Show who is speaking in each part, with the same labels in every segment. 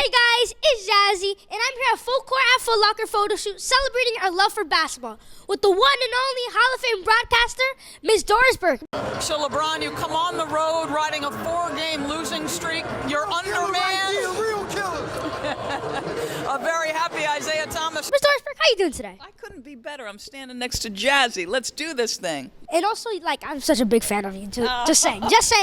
Speaker 1: Hey guys, it's Jazzy, and I'm here at Footlocker photoshoot celebrating our love for basketball with the one and only Hall of Fame broadcaster, Miss Doris Burke.
Speaker 2: So LeBron, you come on the road riding a 4-game losing streak. You're undermanned.
Speaker 3: Right, real killer.
Speaker 2: A very happy Isaiah Thomas.
Speaker 1: Miss Doris Burke, how you doing today?
Speaker 2: I couldn't be better. I'm standing next to Jazzy. Let's do this thing.
Speaker 1: And also, I'm such a big fan of you too. Just saying,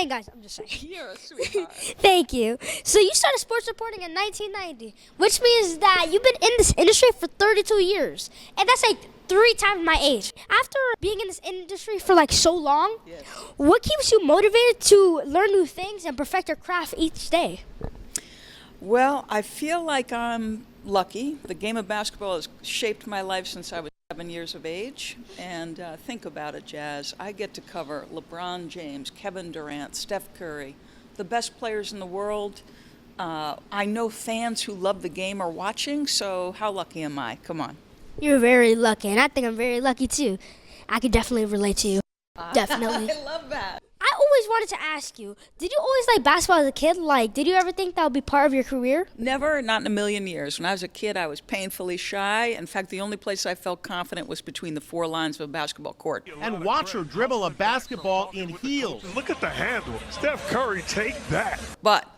Speaker 1: guys. I'm just saying.
Speaker 2: You're a sweetheart.
Speaker 1: Thank you. So you started sports reporting in 1990, which means that you've been in this industry for 32 years, and that's like 3 times my age. After being in this industry for so long,
Speaker 2: Yes.
Speaker 1: What keeps you motivated to learn new things and perfect your craft each day?
Speaker 2: Well, I feel like I'm lucky. The game of basketball has shaped my life since I was 7 years of age. And think about it, Jazz. I get to cover LeBron James, Kevin Durant, Steph Curry, the best players in the world. I know fans who love the game are watching, so how lucky am I? Come on.
Speaker 1: You're very lucky, and I think I'm very lucky too. I could definitely relate to you. Definitely.
Speaker 2: I love that.
Speaker 1: I always wanted to ask you, did you always like basketball as a kid? Did you ever think that would be part of your career?
Speaker 2: Never, not in a million years. When I was a kid, I was painfully shy. In fact, the only place I felt confident was between the 4 lines of a basketball court.
Speaker 4: And watch her dribble a basketball in heels.
Speaker 3: Look at the handle. Steph Curry, take that.
Speaker 2: But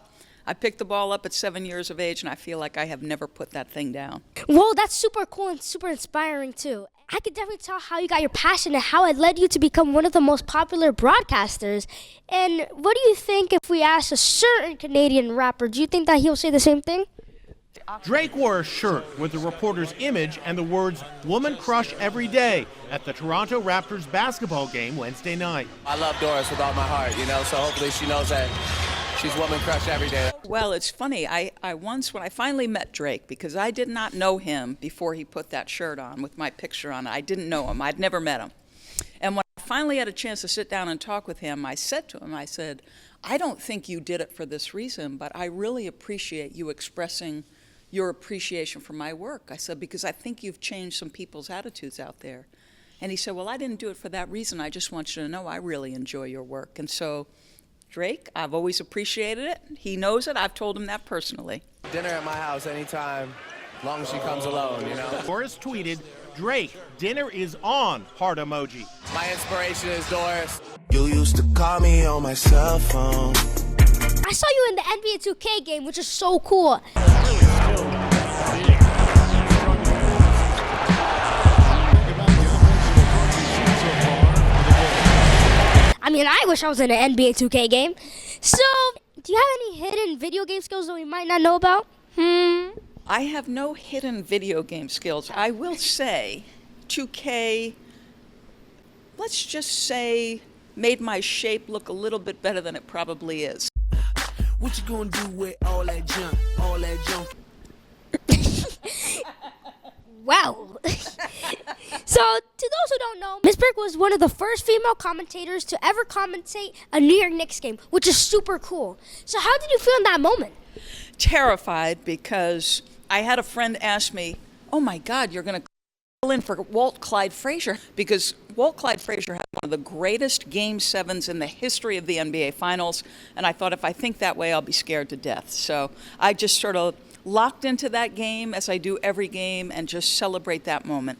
Speaker 2: I picked the ball up at 7 years of age, and I feel like I have never put that thing down.
Speaker 1: Well, that's super cool and super inspiring too. I could definitely tell how you got your passion and how it led you to become one of the most popular broadcasters. And what do you think if we asked a certain Canadian rapper, do you think that he'll say the same thing?
Speaker 4: Drake wore a shirt with the reporter's image and the words "Woman Crush Every Day" at the Toronto Raptors basketball game Wednesday night.
Speaker 5: I love Doris with all my heart, so hopefully she knows that she's woman crush every day.
Speaker 2: Well, it's funny. I once, when I finally met Drake, because I did not know him before he put that shirt on with my picture on it. I didn't know him. I'd never met him. And when I finally had a chance to sit down and talk with him, I said to him, I said, I don't think you did it for this reason, but I really appreciate you expressing your appreciation for my work. I said, because I think you've changed some people's attitudes out there. And he said, well, I didn't do it for that reason. I just want you to know I really enjoy your work. And so, Drake, I've always appreciated it. He knows it. I've told him that personally.
Speaker 5: Dinner at my house anytime, as long as she comes alone,
Speaker 4: Doris tweeted, "Drake, dinner is on," heart emoji.
Speaker 5: My inspiration is Doris.
Speaker 6: You used to call me on my cell phone.
Speaker 1: I saw you in the NBA 2K game, which is so cool. I wish I was in an NBA 2K game. So, do you have any hidden video game skills that we might not know about?
Speaker 2: I have no hidden video game skills. I will say 2K, let's just say, made my shape look a little bit better than it probably is.
Speaker 6: What you gonna do with all that junk? All that junk?
Speaker 1: Wow. So, to those who don't know, Miss Burke was one of the first female commentators to ever commentate a New York Knicks game, which is super cool. So how did you feel in that moment?
Speaker 2: Terrified, because I had a friend ask me, oh my God, you're going to call in for Walt Clyde Frazier, because Walt Clyde Frazier had one of the greatest Game 7s in the history of the NBA Finals, and I thought if I think that way, I'll be scared to death. So I just sort of locked into that game, as I do every game, and just celebrate that moment.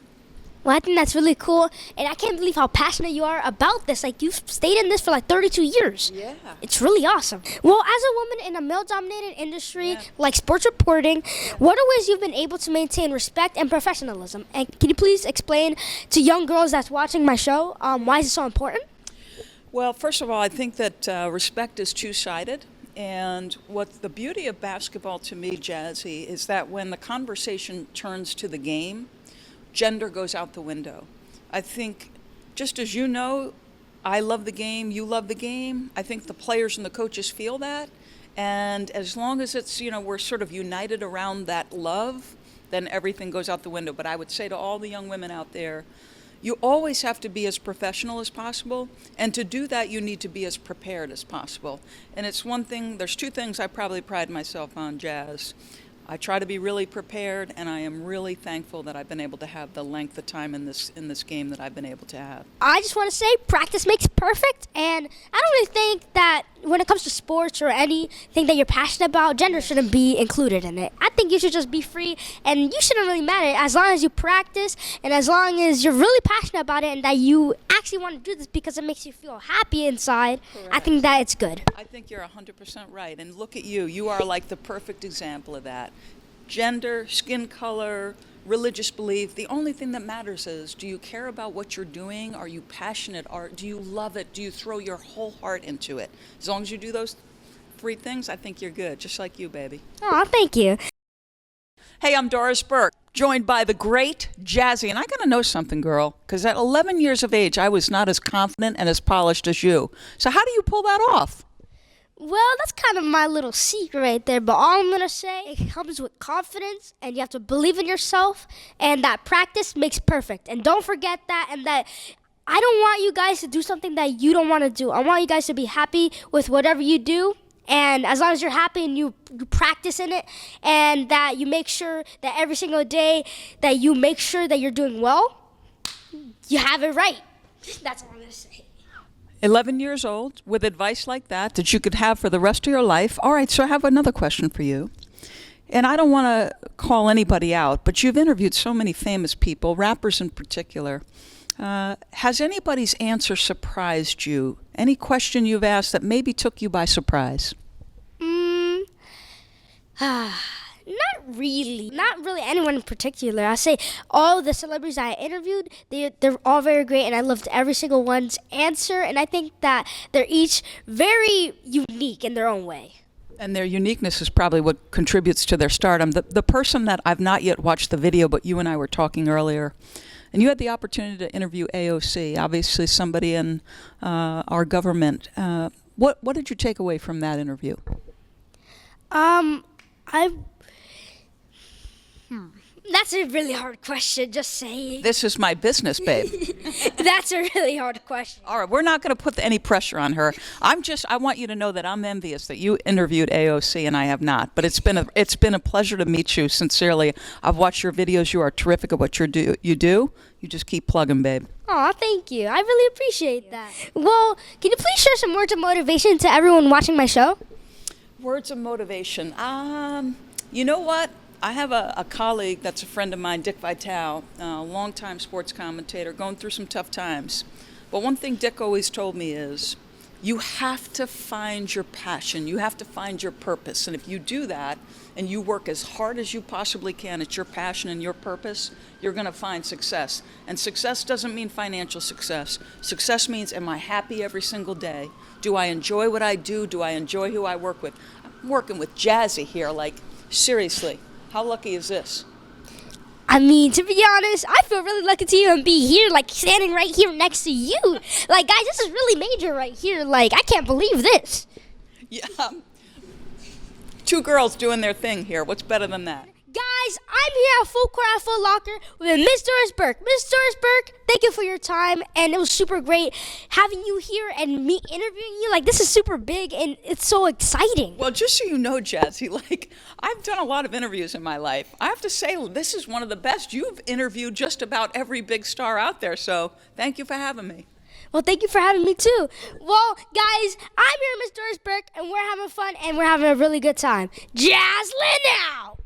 Speaker 1: Well, I think that's really cool, and I can't believe how passionate you are about this. You've stayed in this for 32 years.
Speaker 2: Yeah.
Speaker 1: It's really awesome. Well, as a woman in a male-dominated industry like sports reporting, what are ways you've been able to maintain respect and professionalism? And can you please explain to young girls that's watching my show why is it so important?
Speaker 2: Well, first of all, I think that respect is two-sided. And what the beauty of basketball to me, Jazzy, is that when the conversation turns to the game, gender goes out the window. I think, just as you know, I love the game, you love the game. I think the players and the coaches feel that. And as long as it's, we're sort of united around that love, then everything goes out the window. But I would say to all the young women out there, you always have to be as professional as possible. And to do that, you need to be as prepared as possible. And it's one thing, there's 2 things I probably pride myself on, Jazz. I try to be really prepared, and I am really thankful that I've been able to have the length of time in this game that I've been able to have.
Speaker 1: I just want to say practice makes perfect, and I don't really think that when it comes to sports or anything that you're passionate about, gender shouldn't be included in it. I think you should just be free, and you shouldn't really matter as long as you practice and as long as you're really passionate about it and that you actually want to do this because it makes you feel happy inside.
Speaker 2: Correct.
Speaker 1: I think that it's good.
Speaker 2: I think you're 100% right, and look at you. You are like the perfect example of that. Gender, skin color, religious belief, the only thing that matters is, do you care about what you're doing? Are you passionate? Do you love it? Do you throw your whole heart into it? As long as you do those 3 things, I think you're good, just like you, baby.
Speaker 1: Oh, thank you.
Speaker 2: Hey, I'm Doris Burke, joined by the great Jazzy. And I got to know something, girl, because at 11 years of age, I was not as confident and as polished as you. So how do you pull that off?
Speaker 1: Well, that's kind of my little secret right there, but all I'm going to say, it comes with confidence, and you have to believe in yourself, and that practice makes perfect. And don't forget that, and that I don't want you guys to do something that you don't want to do. I want you guys to be happy with whatever you do, and as long as you're happy and you practice in it, and that you make sure that every single day that you make sure that you're doing well, you have it right. That's all I'm going to say.
Speaker 2: 11 years old, with advice like that you could have for the rest of your life. All right, so I have another question for you. And I don't want to call anybody out, but you've interviewed so many famous people, rappers in particular. Has anybody's answer surprised you? Any question you've asked that maybe took you by surprise?
Speaker 1: Not really. Not really anyone in particular. I say all the celebrities I interviewed, they're all very great, and I loved every single one's answer, and I think that they're each very unique in their own way.
Speaker 2: And their uniqueness is probably what contributes to their stardom. The person that I've not yet watched the video, but you and I were talking earlier, and you had the opportunity to interview AOC, obviously somebody in our government. What did you take away from that interview?
Speaker 1: That's a really hard question, just saying.
Speaker 2: This is my business, babe.
Speaker 1: That's a really hard question.
Speaker 2: All right, we're not going to put any pressure on her. I want you to know that I'm envious that you interviewed AOC and I have not. But it's been a pleasure to meet you, sincerely. I've watched your videos. You are terrific at what you do. You just keep plugging, babe.
Speaker 1: Aw, thank you. I really appreciate that. Well, can you please share some words of motivation to everyone watching my show?
Speaker 2: Words of motivation. You know what? I have a colleague that's a friend of mine, Dick Vitale, a longtime sports commentator, going through some tough times. But one thing Dick always told me is, you have to find your passion. You have to find your purpose. And if you do that, and you work as hard as you possibly can at your passion and your purpose, you're going to find success. And success doesn't mean financial success. Success means, am I happy every single day? Do I enjoy what I do? Do I enjoy who I work with? I'm working with Jazzy here, like, seriously. How lucky is this?
Speaker 1: I mean, to be honest, I feel really lucky to even be here, like standing right here next to you. Like, guys, this is really major right here. Like, I can't believe this.
Speaker 2: Yeah. 2 girls doing their thing here. What's better than that?
Speaker 1: Guys, I'm here at Full Court at Footlocker with Miss Doris Burke. Miss Doris Burke, thank you for your time, and it was super great having you here and me interviewing you. Like, this is super big, and it's so exciting.
Speaker 2: Well, just so you know, Jazzy, like, I've done a lot of interviews in my life. I have to say, this is one of the best. You've interviewed just about every big star out there, so thank you for having me.
Speaker 1: Well, thank you for having me, too. Well, guys, I'm here, Miss Doris Burke, and we're having fun, and we're having a really good time. Jazzlyn now!